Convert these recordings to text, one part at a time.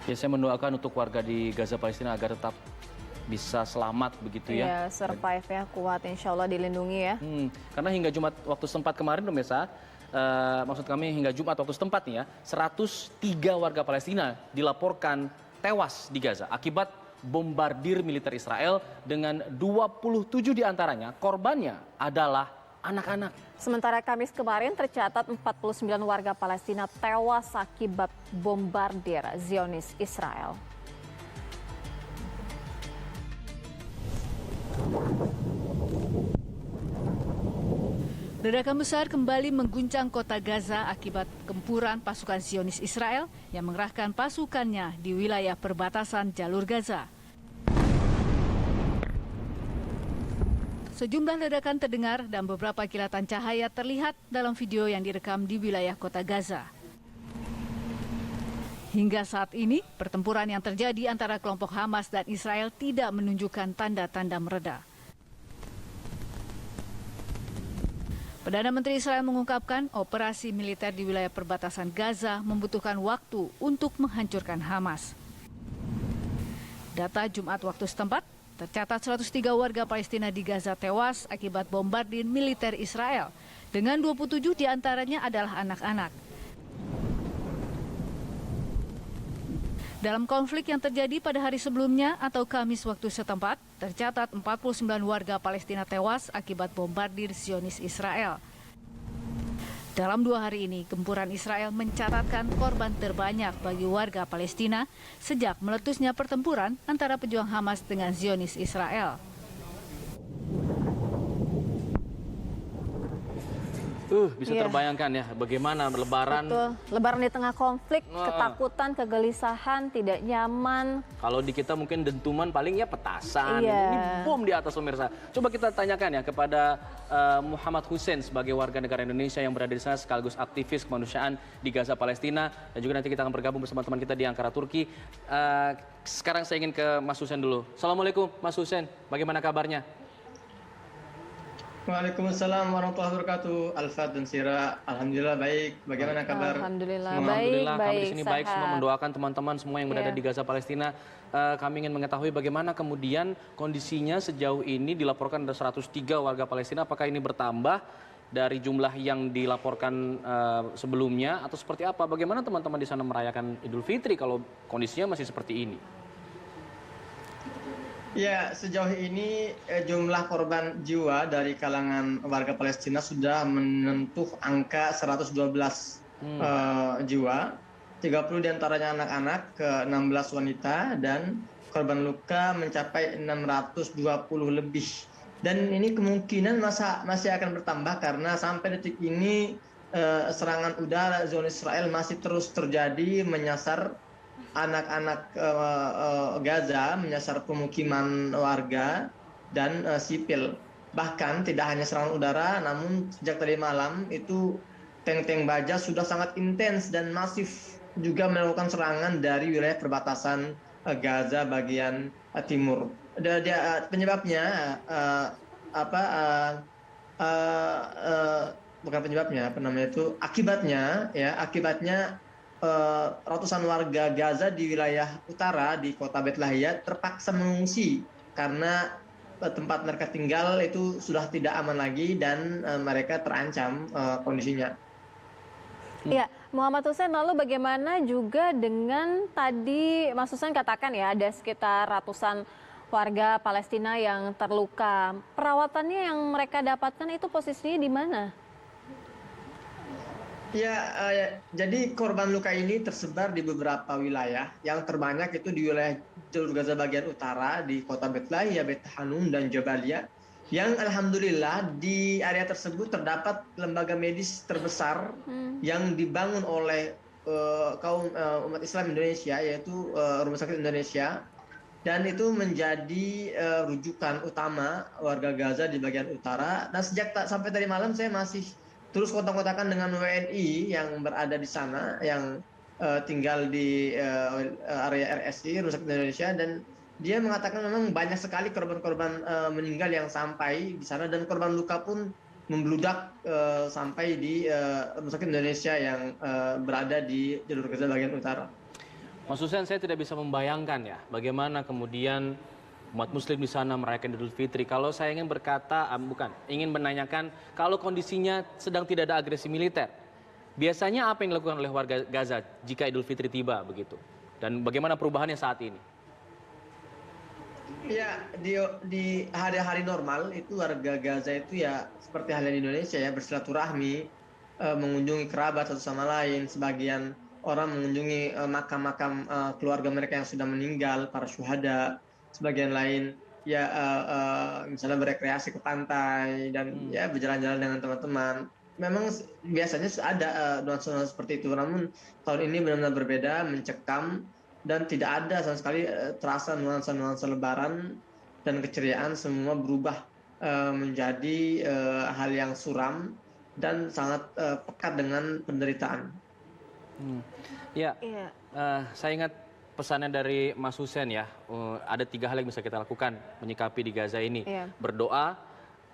Ya, saya mendoakan untuk warga di Gaza Palestina agar tetap bisa selamat begitu ya. Iya, survive ya, kuat, insya Allah dilindungi ya. Karena hingga Jumat waktu setempat kemarin pemirsa, maksud kami hingga Jumat waktu setempat nih ya, 103 warga Palestina dilaporkan tewas di Gaza akibat bombardir militer Israel dengan 27 diantaranya korbannya adalah anak-anak. Sementara Kamis kemarin tercatat 49 warga Palestina tewas akibat bombardir Zionis Israel. Ledakan besar kembali mengguncang kota Gaza akibat gempuran pasukan Zionis Israel yang mengerahkan pasukannya di wilayah perbatasan jalur Gaza. Sejumlah ledakan terdengar dan beberapa kilatan cahaya terlihat dalam video yang direkam di wilayah kota Gaza. Hingga saat ini, pertempuran yang terjadi antara kelompok Hamas dan Israel tidak menunjukkan tanda-tanda mereda. Perdana Menteri Israel mengungkapkan operasi militer di wilayah perbatasan Gaza membutuhkan waktu untuk menghancurkan Hamas. Data Jumat waktu setempat, tercatat 103 warga Palestina di Gaza tewas akibat bombardir militer Israel, dengan 27 diantaranya adalah anak-anak. Dalam konflik yang terjadi pada hari sebelumnya atau Kamis waktu setempat, tercatat 49 warga Palestina tewas akibat bombardir Zionis Israel. Dalam 2 hari ini, gempuran Israel mencatatkan korban terbanyak bagi warga Palestina sejak meletusnya pertempuran antara pejuang Hamas dengan Zionis Israel. Bisa terbayangkan ya bagaimana Lebaran. Betul. Lebaran di tengah konflik, ketakutan, kegelisahan, tidak nyaman. Kalau di kita mungkin dentuman paling ya petasan. Iya. Ini bom di atas pemirsa. Coba kita tanyakan ya kepada Muhammad Hussein sebagai warga negara Indonesia yang berada di sana sekaligus aktivis kemanusiaan di Gaza Palestina. Dan juga nanti kita akan bergabung bersama teman kita di Ankara Turki. Sekarang saya ingin ke Mas Hussein dulu. Assalamualaikum Mas Hussein, bagaimana kabarnya? Waalaikumsalam warahmatullahi wabarakatuh. Alfat dan Sira, alhamdulillah baik. Bagaimana kabar? Alhamdulillah, Alhamdulillah, baik, kami di sini baik, semua sehat. mendoakan teman-teman semua yang berada di Gaza Palestina. Kami ingin mengetahui bagaimana kemudian kondisinya sejauh ini dilaporkan ada 103 warga Palestina. Apakah ini bertambah dari jumlah yang dilaporkan sebelumnya atau seperti apa? Bagaimana teman-teman di sana merayakan Idul Fitri kalau kondisinya masih seperti ini? Ya, sejauh ini jumlah korban jiwa dari kalangan warga Palestina sudah menyentuh angka 112 jiwa. 30 diantaranya anak-anak, ke 16 wanita, dan korban luka mencapai 620 lebih. Dan ini kemungkinan masih akan bertambah karena sampai detik ini serangan udara Zionis Israel masih terus terjadi menyasar anak-anak Gaza, menyasar pemukiman warga dan sipil. Bahkan tidak hanya serangan udara, namun sejak tadi malam itu tank-tank baja sudah sangat intens dan masif juga melakukan serangan dari wilayah perbatasan Gaza bagian timur. Penyebabnya bukan penyebabnya, apa namanya itu, akibatnya ratusan warga Gaza di wilayah utara di kota Beit Lahia terpaksa mengungsi karena tempat mereka tinggal itu sudah tidak aman lagi dan mereka terancam kondisinya. Iya, Muhammad Hussein, lalu bagaimana juga dengan tadi Mas Hussein katakan ya ada sekitar ratusan warga Palestina yang terluka. Perawatannya yang mereka dapatkan itu posisinya di mana? Ya, jadi korban luka ini tersebar di beberapa wilayah. Yang terbanyak itu di wilayah jalur Gaza bagian utara, di kota Beit Lahia, Beit Hanun, dan Jabalia. Yang alhamdulillah di area tersebut terdapat lembaga medis terbesar yang dibangun oleh kaum umat Islam Indonesia, yaitu Rumah Sakit Indonesia. Dan itu menjadi rujukan utama warga Gaza di bagian utara. Dan sampai tadi malam saya masih terus kontak-kontakan dengan WNI yang berada di sana, yang tinggal di area RSI, Rumah Sakit Indonesia, dan dia mengatakan memang banyak sekali korban-korban meninggal yang sampai di sana, dan korban luka pun membludak sampai di Rumah Sakit Indonesia yang berada di jalur Gaza bagian utara. Mas Hussein, saya tidak bisa membayangkan ya bagaimana kemudian umat muslim di sana merayakan Idul Fitri. Kalau saya ingin berkata, ingin menanyakan kalau kondisinya sedang tidak ada agresi militer. Biasanya apa yang dilakukan oleh warga Gaza jika Idul Fitri tiba begitu? Dan bagaimana perubahannya saat ini? Ya, di hari-hari normal itu warga Gaza itu ya seperti halnya di Indonesia ya, bersilaturahmi, mengunjungi kerabat satu sama lain. Sebagian orang mengunjungi makam-makam keluarga mereka yang sudah meninggal, para syuhada. Sebagian lain ya misalnya berekreasi ke pantai dan ya berjalan-jalan dengan teman-teman. Memang biasanya ada nuansa-nuansa seperti itu, namun tahun ini benar-benar berbeda, mencekam, dan tidak ada sama sekali terasa nuansa-nuansa Lebaran, dan keceriaan semua berubah menjadi hal yang suram dan sangat pekat dengan penderitaan. Ya, saya ingat pesannya dari Mas Hussein ya, ada 3 hal yang bisa kita lakukan menyikapi di Gaza ini. Berdoa,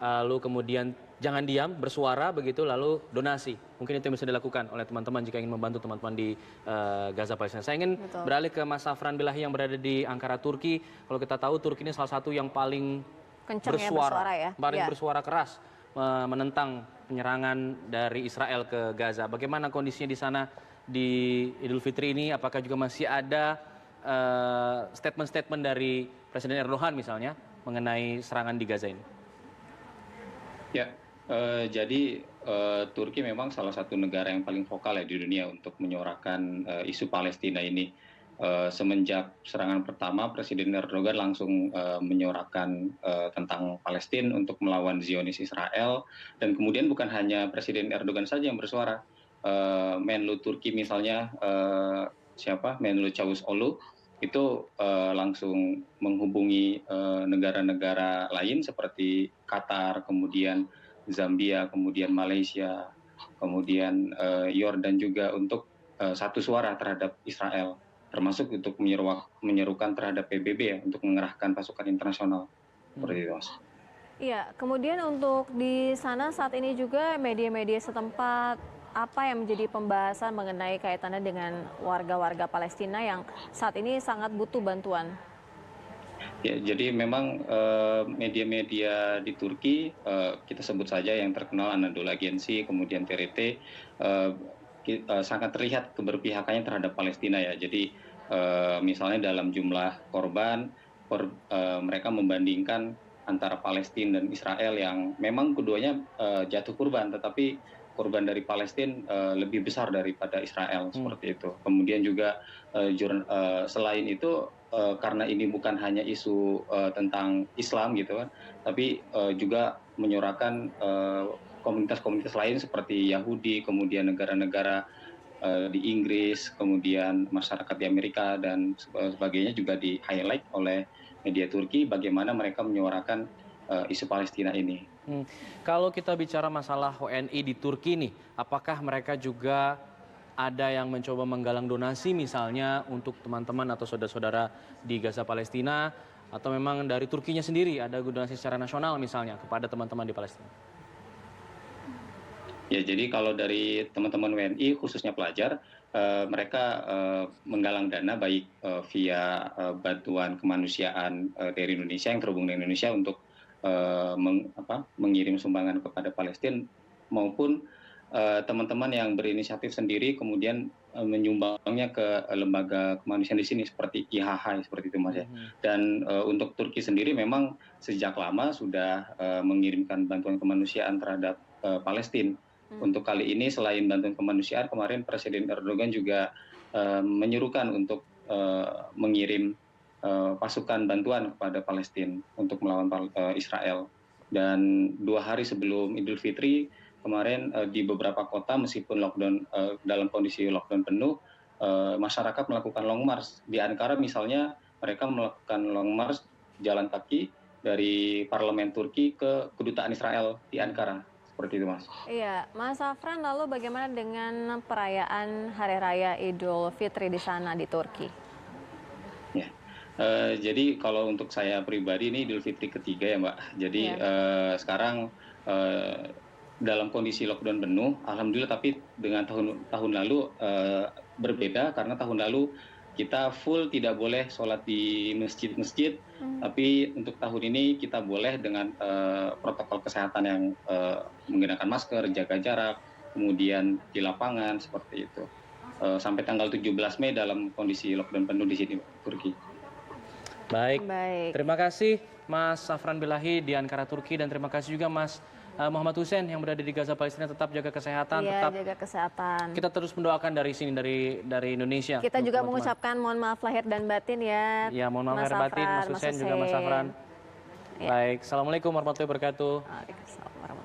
lalu kemudian jangan diam, bersuara begitu, lalu donasi. Mungkin itu yang bisa dilakukan oleh teman-teman jika ingin membantu teman-teman di Gaza Palestina. Saya ingin beralih ke Mas Safran Bilahi yang berada di Ankara, Turki. Kalau kita tahu Turki ini salah satu yang paling Kenceng bersuara ya. paling bersuara keras menentang penyerangan dari Israel ke Gaza. Bagaimana kondisinya di sana di Idul Fitri ini? Apakah juga masih ada statement-statement dari Presiden Erdogan misalnya mengenai serangan di Gaza ini? Ya, jadi Turki memang salah satu negara yang paling vokal ya di dunia untuk menyuarakan isu Palestina ini. Semenjak serangan pertama, Presiden Erdogan langsung menyuarakan tentang Palestina untuk melawan Zionis Israel. Dan kemudian bukan hanya Presiden Erdogan saja yang bersuara. Menlu Turki misalnya, Menlu Çavuşoğlu, itu langsung menghubungi negara-negara lain seperti Qatar, kemudian Zambia, kemudian Malaysia, kemudian Yordan juga untuk satu suara terhadap Israel, termasuk untuk menyerukan terhadap PBB ya, untuk mengerahkan pasukan internasional. Seperti itu, Mas. Iya, kemudian untuk di sana saat ini juga media-media setempat, apa yang menjadi pembahasan mengenai kaitannya dengan warga-warga Palestina yang saat ini sangat butuh bantuan? Ya, jadi memang media-media di Turki, kita sebut saja yang terkenal Anadolu Agency, kemudian TRT, sangat terlihat keberpihakannya terhadap Palestina ya. Jadi misalnya dalam jumlah korban, mereka membandingkan antara Palestina dan Israel yang memang keduanya jatuh korban, tetapi korban dari Palestina lebih besar daripada Israel, seperti itu. Kemudian juga selain itu, karena ini bukan hanya isu tentang Islam gitu kan, tapi juga menyuarakan komunitas-komunitas lain seperti Yahudi, kemudian negara-negara di Inggris, kemudian masyarakat di Amerika dan sebagainya juga di-highlight oleh media Turki bagaimana mereka menyuarakan isu Palestina ini. Kalau kita bicara masalah WNI di Turki nih, apakah mereka juga ada yang mencoba menggalang donasi misalnya untuk teman-teman atau saudara-saudara di Gaza Palestina, atau memang dari Turkinya sendiri ada donasi secara nasional misalnya kepada teman-teman di Palestina? Ya, jadi kalau dari teman-teman WNI khususnya pelajar, mereka menggalang dana baik via bantuan kemanusiaan dari Indonesia yang terhubung dengan Indonesia untuk mengirim sumbangan kepada Palestina, maupun teman-teman yang berinisiatif sendiri kemudian menyumbangnya ke lembaga kemanusiaan di sini seperti IHH seperti itu, Mas ya. Dan untuk Turki sendiri memang sejak lama sudah mengirimkan bantuan kemanusiaan terhadap Palestina. Untuk kali ini selain bantuan kemanusiaan, kemarin Presiden Erdogan juga menyerukan untuk mengirim pasukan bantuan kepada Palestina untuk melawan Israel. Dan 2 hari sebelum Idul Fitri kemarin di beberapa kota meskipun dalam kondisi lockdown penuh, masyarakat melakukan long march. Di Ankara misalnya mereka melakukan long march jalan kaki dari parlemen Turki ke kedutaan Israel di Ankara. Seperti itu, Mas. Iya, Mas Safran, lalu bagaimana dengan perayaan Hari Raya Idul Fitri di sana di Turki? Ya. Jadi kalau untuk saya pribadi ini Idul Fitri ketiga ya, Mbak. Jadi sekarang dalam kondisi lockdown penuh, alhamdulillah, tapi dengan tahun lalu berbeda karena tahun lalu kita full tidak boleh sholat di masjid-masjid, tapi untuk tahun ini kita boleh dengan protokol kesehatan yang menggunakan masker, jaga jarak, kemudian di lapangan seperti itu. Sampai tanggal 17 Mei dalam kondisi lockdown penuh di sini, Turki. Baik. Terima kasih Mas Safran Bilahi di Ankara, Turki, dan terima kasih juga Mas Muhammad Hussein yang berada di Gaza, Palestina. Tetap jaga kesehatan, Iya, tetap jaga kesehatan. kita terus mendoakan dari sini, dari Indonesia. Kita untuk juga teman-teman. mengucapkan mohon maaf lahir dan batin ya. Ya, mohon maaf Mas lahir batin, Safran, Mas Hussein juga Mas Safran. Ya. Baik, Assalamualaikum warahmatullahi wabarakatuh. Waalaikumsalam warahmatullahi wabarakatuh.